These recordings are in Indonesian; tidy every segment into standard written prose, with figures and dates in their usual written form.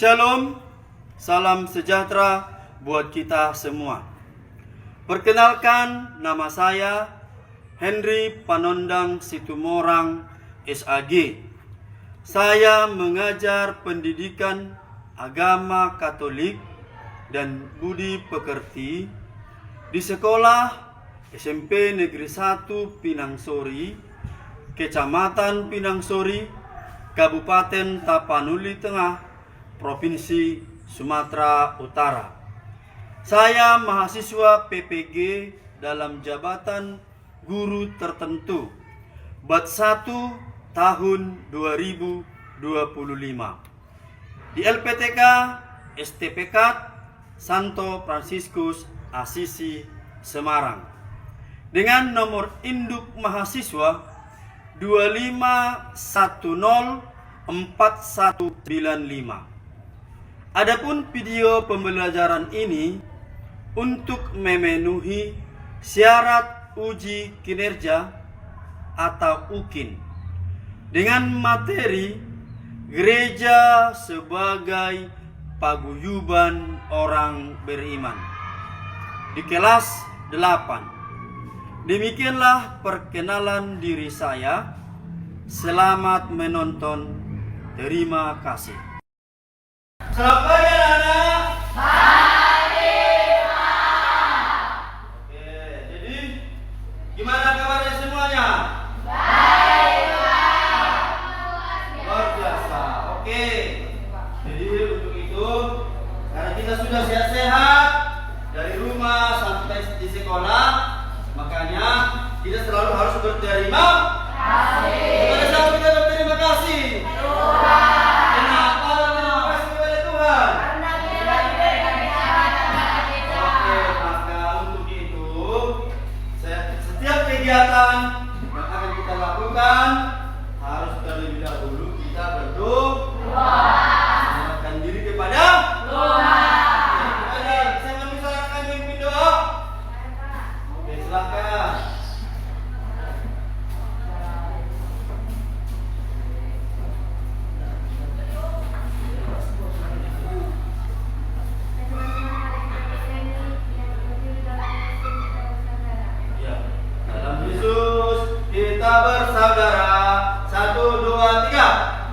Shalom, salam sejahtera buat kita semua. Perkenalkan, nama saya Henry Panondang Situmorang SAG. Saya mengajar pendidikan agama Katolik dan budi pekerti di sekolah SMP Negeri 1 Pinangsori, Kecamatan Pinangsori, Kabupaten Tapanuli Tengah, Provinsi Sumatera Utara. Saya mahasiswa PPG dalam jabatan guru tertentu, Bat 1 tahun 2025 di LPTK STPK Santo Fransiskus Asisi Semarang dengan nomor induk mahasiswa 25104195. Adapun video pembelajaran ini untuk memenuhi syarat uji kinerja atau UKIN dengan materi gereja sebagai paguyuban orang beriman di kelas 8. Demikianlah perkenalan diri saya. Selamat menonton. Terima kasih. Selamat pagi anak-anak. Pagi, Pak. Oke, jadi gimana kabarnya semuanya? Baik, Pak. Luar biasa. Oke. Jadi untuk itu, karena kita sudah sehat-sehat dari rumah sampai di sekolah, makanya kita selalu harus berterima kasih. Kepada siapa kita berterima kasih? Tuhan. Kegiatan yang akan kita lakukan harus terlebih dahulu kita berdoa, menyerahkan diri kepada Tuhan. Saya memisahkan memimpin doa. Oke, silakan. Kita bersaudara. 1, 2, 3.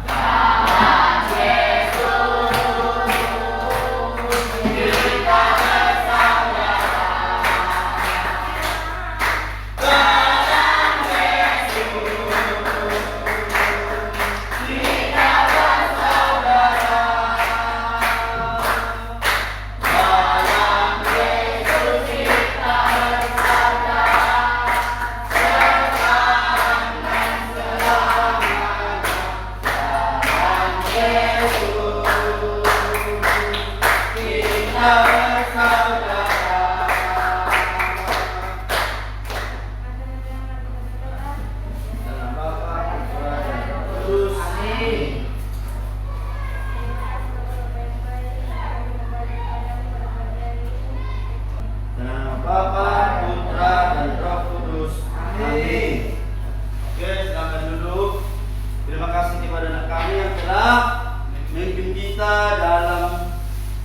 Bapa, Putra, dan Roh Kudus. Amin. Oke, silakan duduk. Terima kasih kepada anak kami yang telah memimpin kita dalam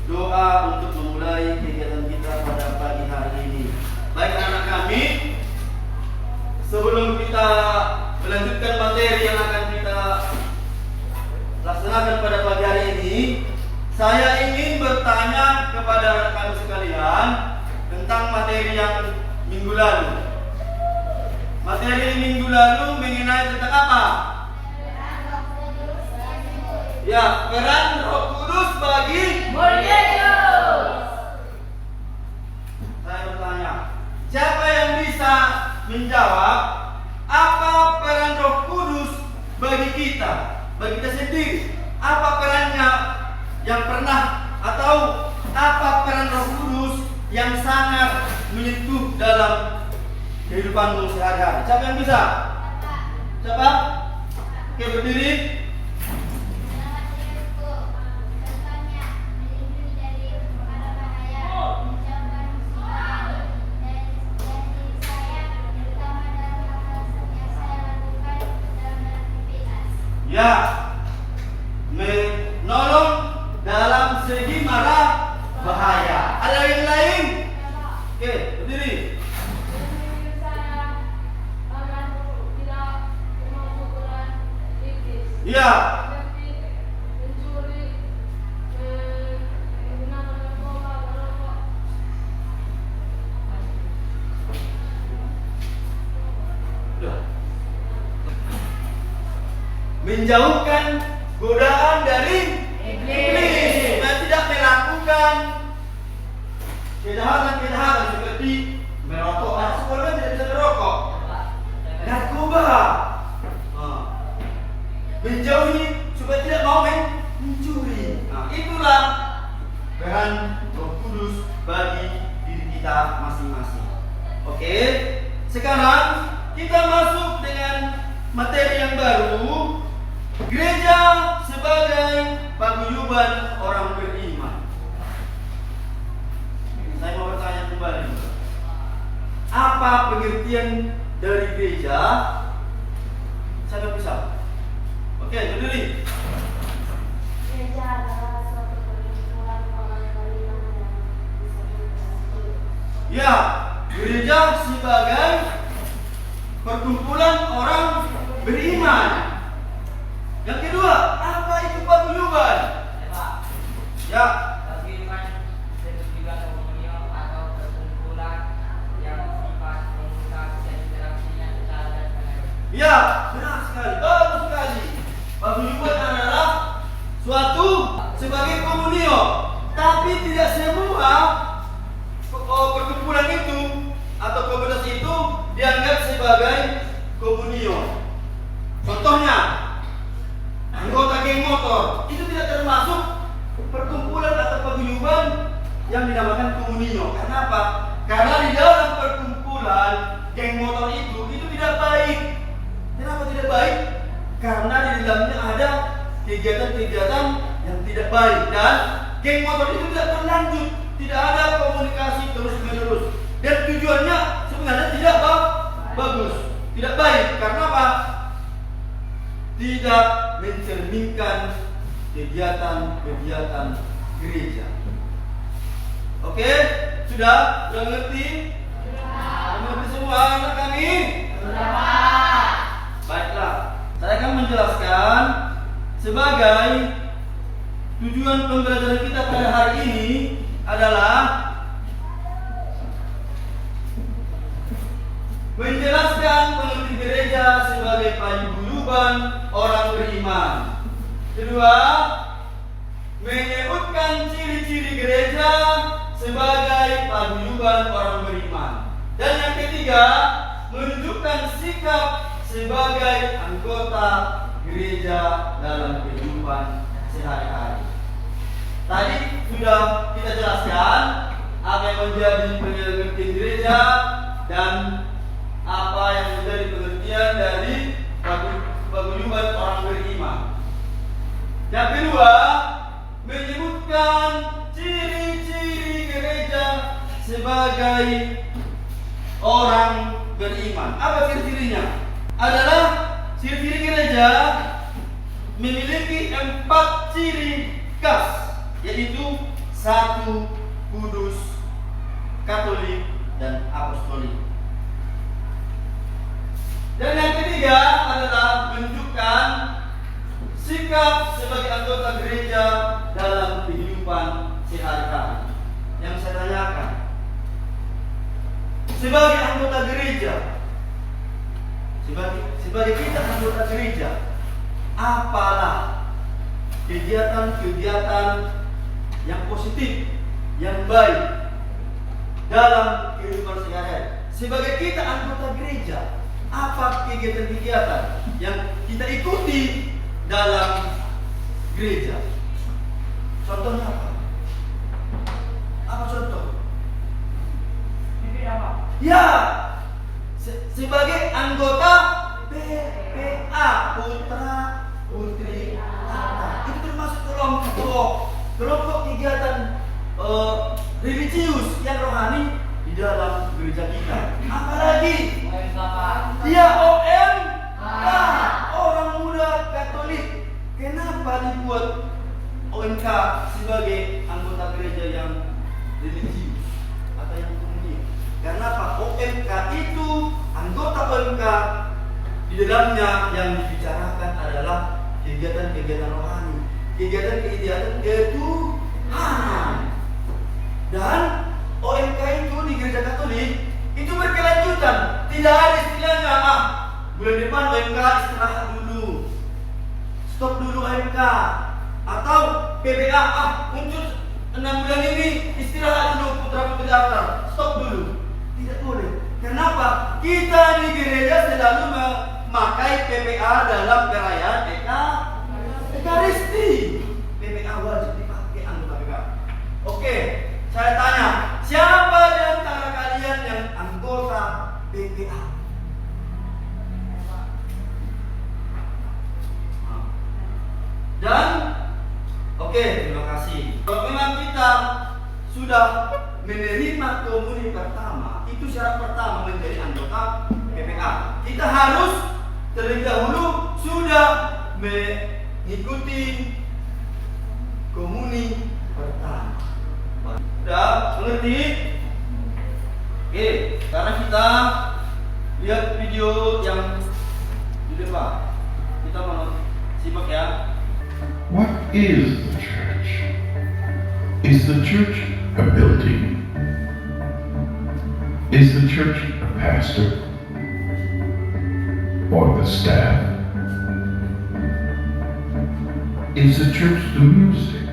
doa untuk memulai kegiatan kita pada pagi hari ini. Baik anak kami, sebelum kita melanjutkan materi yang akan kita laksanakan pada pagi hari ini, saya ingin bertanya kepada anak kami sekalian tentang materi yang minggu lalu. Materi minggu lalu mengenai tentang apa? Ya, peran Roh Kudus bagi murid Yesus. Saya bertanya, siapa yang bisa menjawab apa peran Roh Kudus bagi kita sendiri? Apa perannya yang pernah atau apa peran Roh Kudus yang sangat menyentuh dalam kehidupanmu sehari-hari? Siapa yang bisa? Siapa? Oke, berdiri. Ya, menolong dalam segi marah bahaya. Ada yang lain? Oke, berdiri. Iya. Menjauhkan godaan dari iblis, dan tidak melakukan kejahatan seperti merokok. Sekolah tidak bisa merokok, narkoba, menjauhi supaya tidak mau mencuri. Nah, itulah peran Roh Kudus bagi diri kita masing-masing. Oke, sekarang kita masuk dengan materi yang baru. Gereja sebagai paguyuban orang beriman. Saya mau bertanya kembali, apa pengertian dari gereja? Saya bisa. Oke, berdiri. Gereja adalah suatu perkumpulan orang beriman yang disebut. Ya, gereja sebagai perkumpulan orang beriman. Yang kedua, apa itu paguyuban? Ya. Paguyuban disebut juga komunion atau perkumpulan yang sifat komunitas dan interaksinya secara dan. Ya, benar sekali. Bagus sekali. Paguyuban adalah suatu sebagai komunion, tapi tidak semua perkumpulan itu atau komunitas itu dianggap sebagai komunion. Contohnya, anggota geng motor itu tidak termasuk perkumpulan atau paguyuban yang dinamakan komunio. Kenapa? Karena di dalam perkumpulan geng motor itu tidak baik. Kenapa tidak baik? Karena di dalamnya ada kegiatan-kegiatan yang tidak baik, dan geng motor itu tidak berlanjut, tidak ada komunikasi terus-menerus, dan tujuannya sebenarnya tidak bagus, tidak baik. Karena apa? Tidak mencerminkan kegiatan-kegiatan gereja. Oke, sudah mengerti? Mengerti semua anak kami? Baiklah, saya akan menjelaskan sebagai tujuan pembelajaran kita pada hari ini adalah menjelaskan pengertian gereja sebagai paguyuban orang beriman. Kedua, menyebutkan ciri-ciri gereja sebagai paguyuban orang beriman. Dan yang ketiga, menunjukkan sikap sebagai anggota gereja dalam kehidupan sehari-hari. Tadi sudah kita jelaskan apa yang menjadi pengertian gereja dan apa yang menjadi pengertian dari paguyuban orang beriman. Yang kedua, menyebutkan ciri-ciri gereja sebagai orang beriman. Apa ciri-cirinya? Adalah ciri-ciri gereja memiliki 4 ciri khas, yaitu 1, kudus, katolik, dan apostolik. Dan yang ketiga adalah menunjukkan sikap sebagai anggota gereja dalam kehidupan sehari-hari. Yang saya tanyakan, sebagai anggota gereja, sebagai kita anggota gereja, apalah kegiatan-kegiatan yang positif, yang baik dalam kehidupan sehari-hari? Sebagai kita anggota gereja, apa kegiatan-kegiatan yang kita ikuti dalam gereja? Contohnya apa? Apa contoh? Ya, sebagai anggota PPA, putra putri Anak, itu termasuk kelompok kegiatan religius yang rohani di dalam gereja kita. Apalagi dia OMK, orang muda Katolik. Kenapa dibuat OMK sebagai Di dalamnya yang dibicarakan adalah kegiatan-kegiatan rohani, kegiatan-kegiatan ketuhanan. Dan OMK itu di gereja Katolik itu berkelanjutan. Tidak ada istilahnya bulan depan OMK istirahat dulu, stop dulu OMK, atau PBA untuk 6 bulan ini istirahat dulu, putra putri daftar, stop dulu. Tidak boleh. Kenapa? Kita di gereja selalu memakai PPA dalam perayaan Ekaristi. PPA wajib dipakai anggota PPA. Oke, saya tanya, siapa di antara kalian yang anggota PPA? Dan oke, terima kasih. Kalau memang kita sudah menerima komuni pertama, itu syarat pertama menjadi anggota PPA. Kita harus terlebih dahulu sudah mengikuti komuni pertama. Sudah mengerti? Oke, sekarang kita lihat video yang di depan. Kita mau simak ya. What is the church? Is the church a building? Is the church a pastor? Or the staff? Is the church the music?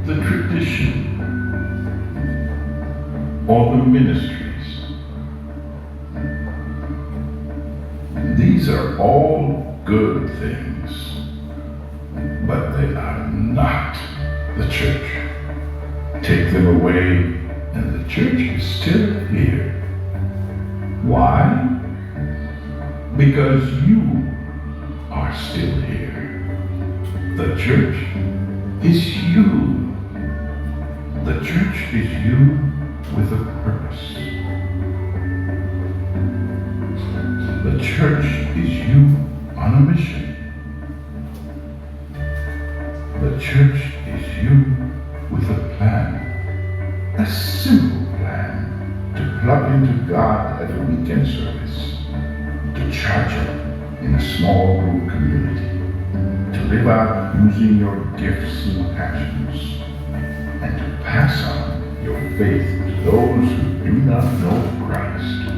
The tradition? Or the ministries? These are all good things, but they are not the church. Take them away, and the church is still here. Why? Because you are still here. The church is you. The church is you with a purpose. The church is you on a mission. The church is you with a plan, a simple plan to plug into God at a weekend service, to charge up in a small group community, to live out using your gifts and passions, and to pass on your faith to those who do not know Christ.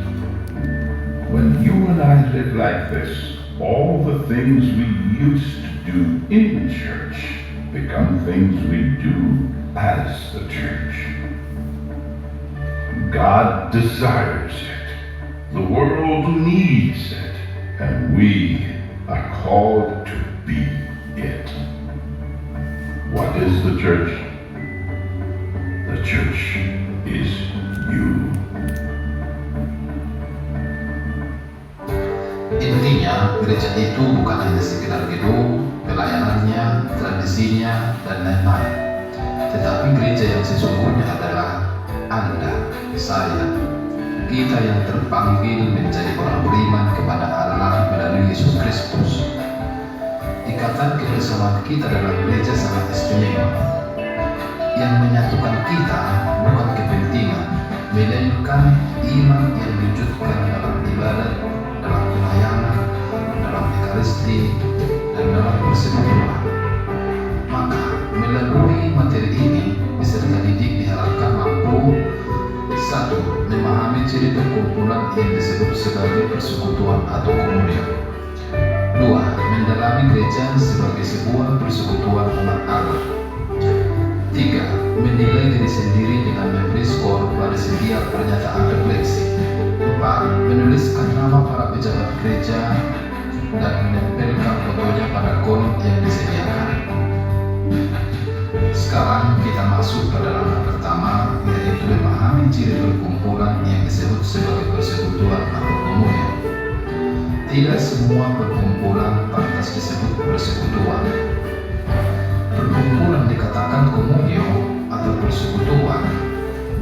When you and I live like this, all the things we used to do in church become things we do as the church. God desires it. The world needs it. And we are called to be it. What is the church? The church is you. Intinya, gereja itu bukan hanya sekedar gedung, pelayanannya, tradisinya, dan lain-lain. Tetapi gereja yang sesungguhnya adalah Anda, saya, kita yang terpanggil menjadi orang beriman kepada Allah melalui Yesus Kristus. Ikatan kebersamaan kita dalam gereja sangat istimewa. Yang menyatukan kita bukan kepentingan, melainkan iman yang diwujudkan dalam ibadat, dalam pelayanan, dalam ekaristi, dan dalam persekutuan. Maka melalui materi ini peserta didik diharapkan mampu: 1. Memahami ciri perkumpulan yang disebut sebagai persekutuan atau komunion. 2. Mendalami gereja sebagai sebuah persekutuan umat Allah. 3. Menilai diri sendiri dengan memberi skor pada setiap pernyataan refleksi. 4. Menuliskan nama para pejabat gereja dan menempelkan fotonya pada kolom yang disediakan. Sekarang kita masuk pada langkah pertama, yaitu memahami ciri perkumpulan yang disebut sebagai persekutuan atau komunion. Tidak semua perkumpulan pantas disebut persekutuan. Perkumpulan dikatakan komunion atau persekutuan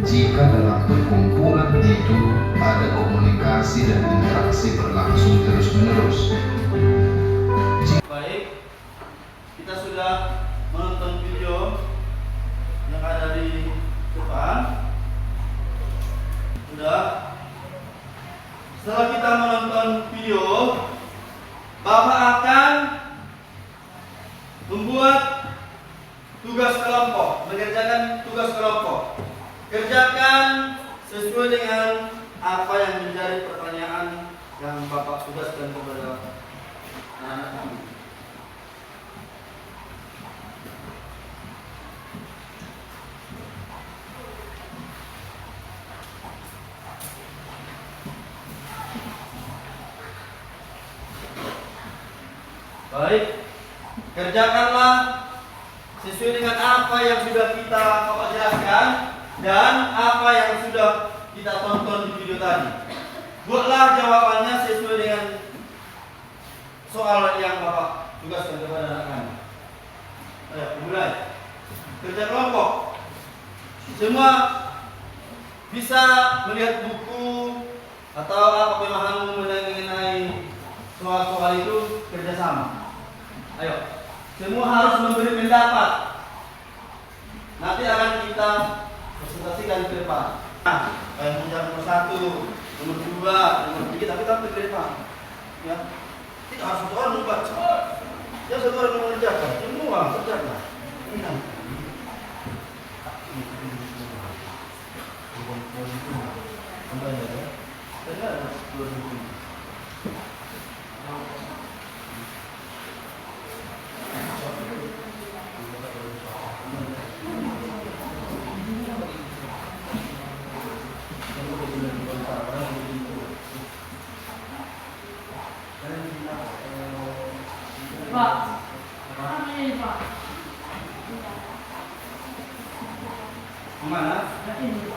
jika dalam perkumpulan itu ada komunikasi dan interaksi berlangsung terus-menerus. Baik, kita sudah menonton video yang ada di depan. Sudah. setelah kita menonton video, Bapak akan membuat tugas kelompok, mengerjakan tugas kelompok. Kerjakan sesuai dengan apa yang menjadi pertanyaan yang Bapak tugaskan kepada anak-anak ini. Baik, kerjakanlah sesuai dengan apa yang sudah kita Bapak jelaskan dan apa yang sudah kita tonton di video tadi. Buatlah jawabannya sesuai dengan soal yang Bapak tugaskan kepada anak-anak. Ayo, mulai. Kerja kelompok. Semua bisa melihat buku atau apa pemahaman mengenai soal-soal itu kerjasama. Ayo, semua harus memberi pendapat. Nanti akan kita presentasikan ke depan. Nah, yang nomor 1, nomor 2, nomor 3, tapi tampil ke depan. Ya, tidak harus satu orang membaca. Ya, satu orang mengerjakan. Semua kerjakan. Ini. Pak, apa ini Pak? Mana? Ini.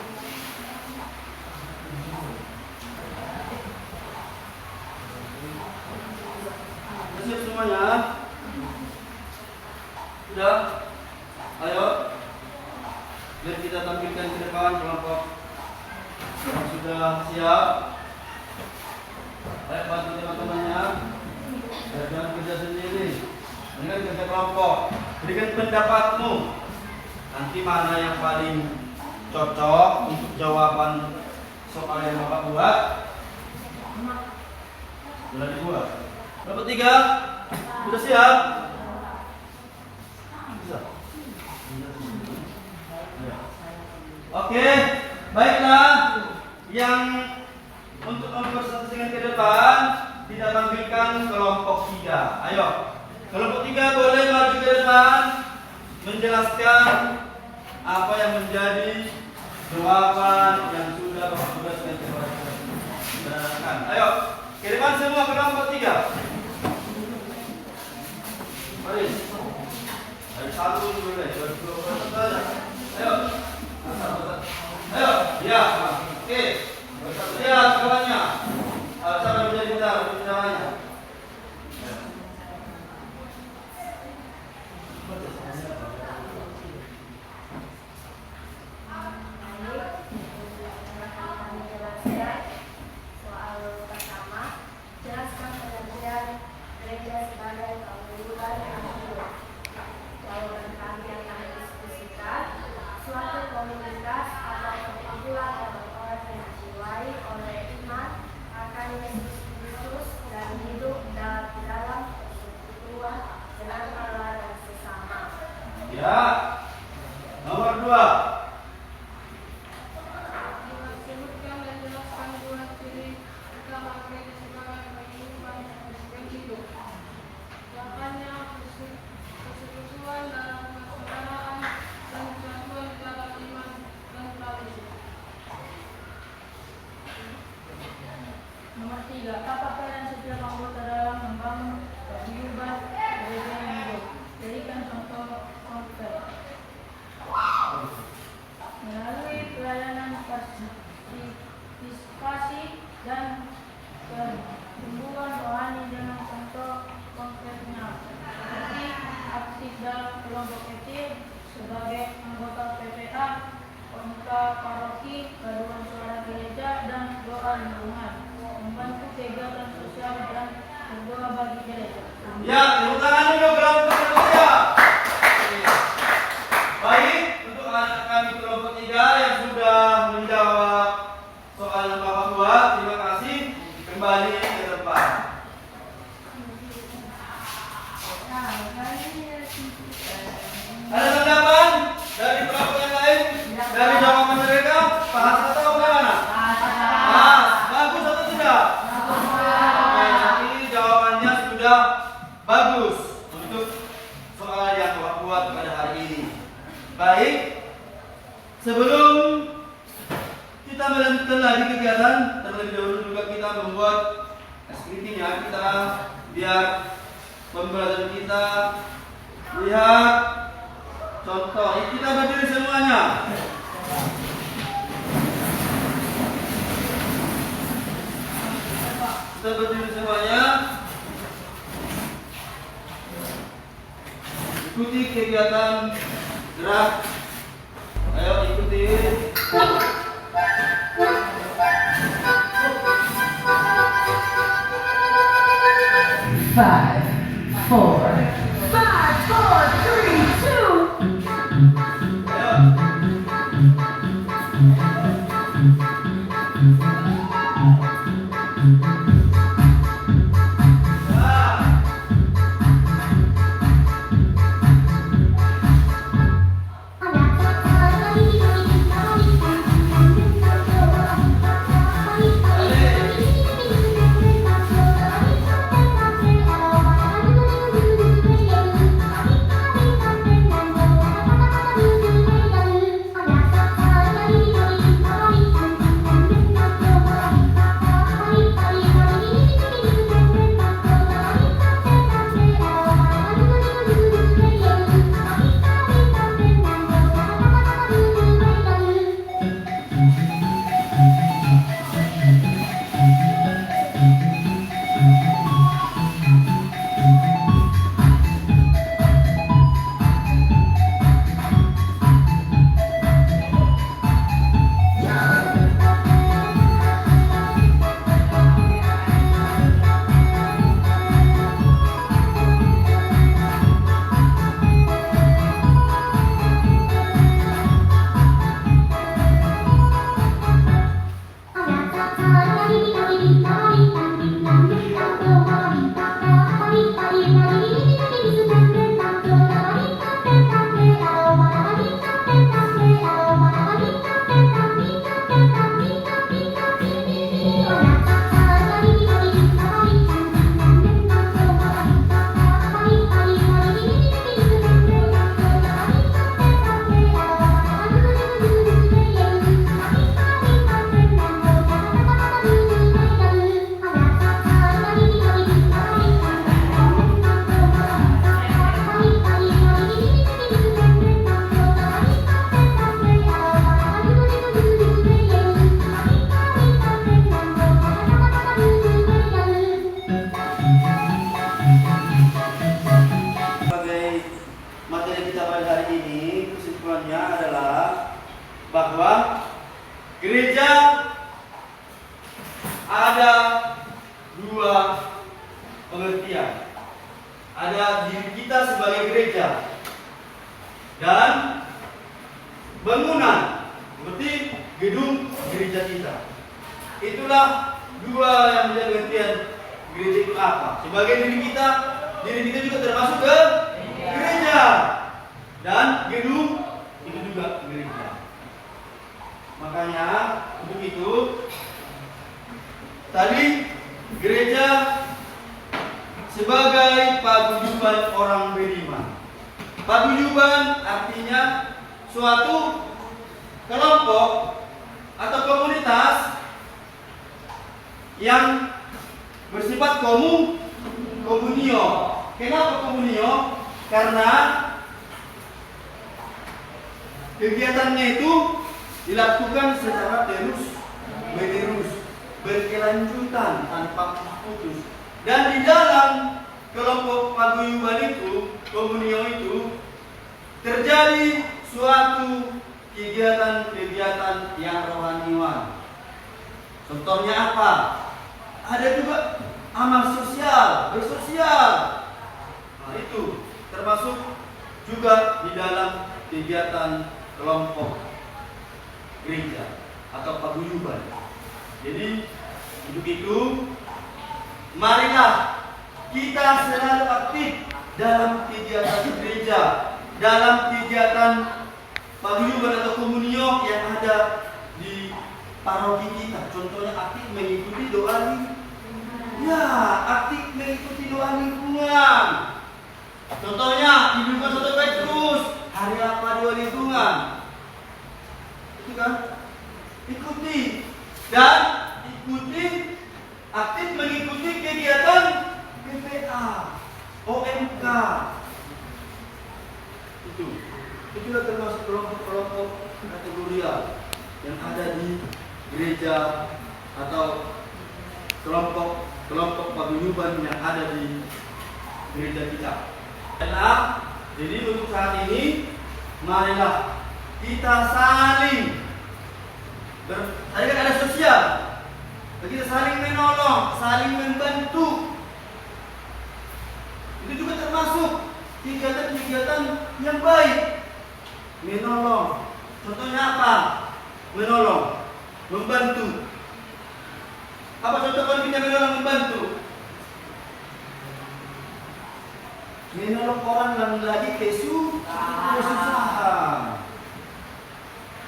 Siap semuanya? Sudah? Ayo. Biar kita tampilkan ke depan kelompok yang sudah siap. Ayo bantu teman-temannya. Jangan kerja sendiri. Dengan kerja kelompok. Berikan pendapatmu. Nanti mana yang paling cocok untuk jawaban soal yang Bapak buat? Sudah dibuat. Nomor 3, sudah siap? Bisa. Oke, baiklah. Yang untuk mempresentasikan ke depan, kita tampilkan kelompok 3. Ayo, kelompok 3 boleh maju ke depan menjelaskan apa yang menjadi jawaban yang sudah Bapak tugaskan kepada kita. Ayo, ke depan semua kelompok 3. Mari. Dari 1 dulu deh, 2 saja. Ayo. Ayo, ya. Oke. Lihat kawannya. Cara menjadi benar caranya. Soal pertama, jelaskan pengertian gereja sebagai pengumpulan yang hidup. Jawaban kami akan diskusikan suatu komunitas atau perkumpulan orang-orang yang dijiwai oleh iman akan Yesus Kristus dan hidup dalam persekutuan dengan Allah dan sesama. Ya. Nomor 2. Sebutkan dan jelaskan dua ciri utama gereja sebagai pengumpulan yang hidup. Jawabannya persekutuan dalam persaudaraan dan kesatuan dalam iman dan tali. Nomor 3, apa peran setiap anggota dalam membangun paguyuban gereja yang hidup? Berikan contoh konkret. Melalui pelayanan partisipasi dan pertumbuhan rohani dengan contoh konkretnya, seperti aktif dalam kelompok kecil sebagai anggota PPA, komite paroki, paduan suara gereja, dan doa lingkungan, membantu kegiatan sosial dan berdoa bagi gereja. Ya, tepuk tangan dulu kelompok kedua. Baik, untuk anak kami kelompok 3 yang sudah menjawab soal yang Bapak buat, terima kasih. kembali ke tempat. Ada tanggapan dari pelaku yang lain? Dari jawaban mereka? Paham atau bagaimana? Bagus atau tidak? Oke, nanti jawabannya sudah bagus untuk soal yang buat pada hari ini. Baik, sebelum kita melanjutkan lagi kegiatan, terlebih dahulu juga kita membuat skripsinya kita biar pembelajaran kita lihat contoh. Kita berdiri semuanya. Kita berdiri semuanya. Ikuti kegiatan gerak. Ayo ikuti. 5, 4, 3, 2. Ayo. bahwa gereja ada dua pengertian. Ada diri kita sebagai gereja dan bangunan seperti gedung gereja kita. Itulah dua yang menjadi pengertian gereja itu apa. Sebagai diri kita juga termasuk ke gereja dan gedung itu juga gereja. Makanya untuk itu tadi gereja sebagai paguyuban orang beriman. Paguyuban artinya suatu kelompok atau komunitas yang bersifat komunio. Kenapa komunio? Karena kegiatannya itu dilakukan secara terus-menerus, berkelanjutan tanpa putus. Dan di dalam kelompok paguyuban itu, komunio itu, terjadi suatu kegiatan-kegiatan yang rohaniwan. Contohnya apa? Ada juga amal sosial, bersosial. Nah, itu termasuk juga di dalam kegiatan kelompok gereja atau paguyuban. Jadi untuk itu marilah kita selalu aktif dalam kegiatan gereja, dalam kegiatan paguyuban atau komunio yang ada di paroki kita. Contohnya aktif mengikuti doa lingkungan. Ya, aktif mengikuti doa lingkungan. Contohnya hidupkan 1 Petrus, hari apa doa lingkungan? Itu kan? Ikuti dan ikuti, aktif mengikuti kegiatan PPA, OMK. Itu termasuk kelompok-kelompok kategorial yang ada di gereja atau kelompok paguyuban yang ada di gereja kita. Jadi untuk saat ini marilah kita saling tadi kan ada sosial, kita saling menolong, saling membantu. Itu juga termasuk kegiatan-kegiatan yang baik. Menolong, contohnya apa? Menolong, membantu. Apa contoh kalau kita menolong, membantu? Menolong orang yang lagi kesusahan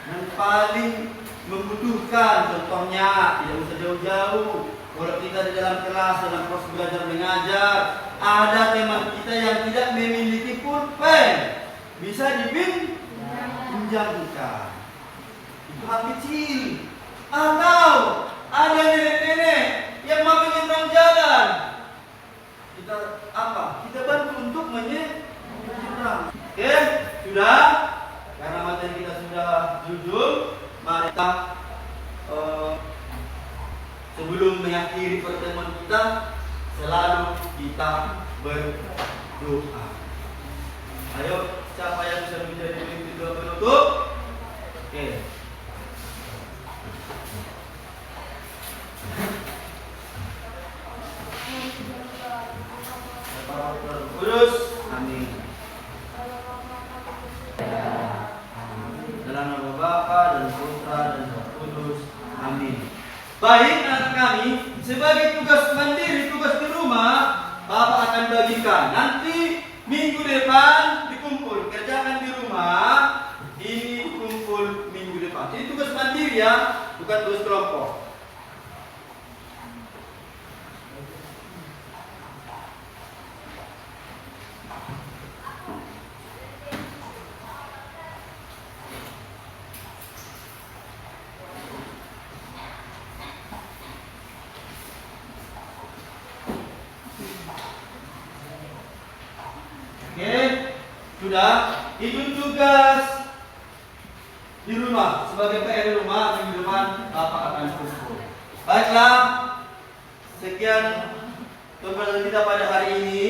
dan paling membutuhkan. Contohnya tidak usah jauh-jauh. Kalau kita di dalam kelas, dalam proses belajar mengajar, ada teman kita yang tidak memiliki pulpen, bisa dipinjamkan. Itu hal kecil. Atau ada nenek-nenek yang mau menyeberang jalan, kita apa? Kita bantu untuk menyeberang. Oke, sudah. Karena materi kita sudah jujur, mari kita sebelum mengakhiri pertemuan kita, selalu kita berdoa. Ayo, siapa yang bisa menjadi pemimpin doa penutup? Oke. Kudus, amin. Dalam nama Bapa dan Putra dan Roh Kudus, amin. Baik anak kami, sebagai tugas mandiri, tugas di rumah, Bapak akan bagikan. Nanti minggu depan dikumpul, kerjakan di rumah, ini kumpul minggu depan. Ini tugas mandiri ya, bukan tugas kelompok. Oke, sudah. Itu tugas di rumah. Sebagai PR di rumah, minggu depan Bapak akan kumpul. Baiklah, sekian tugas kita pada hari ini.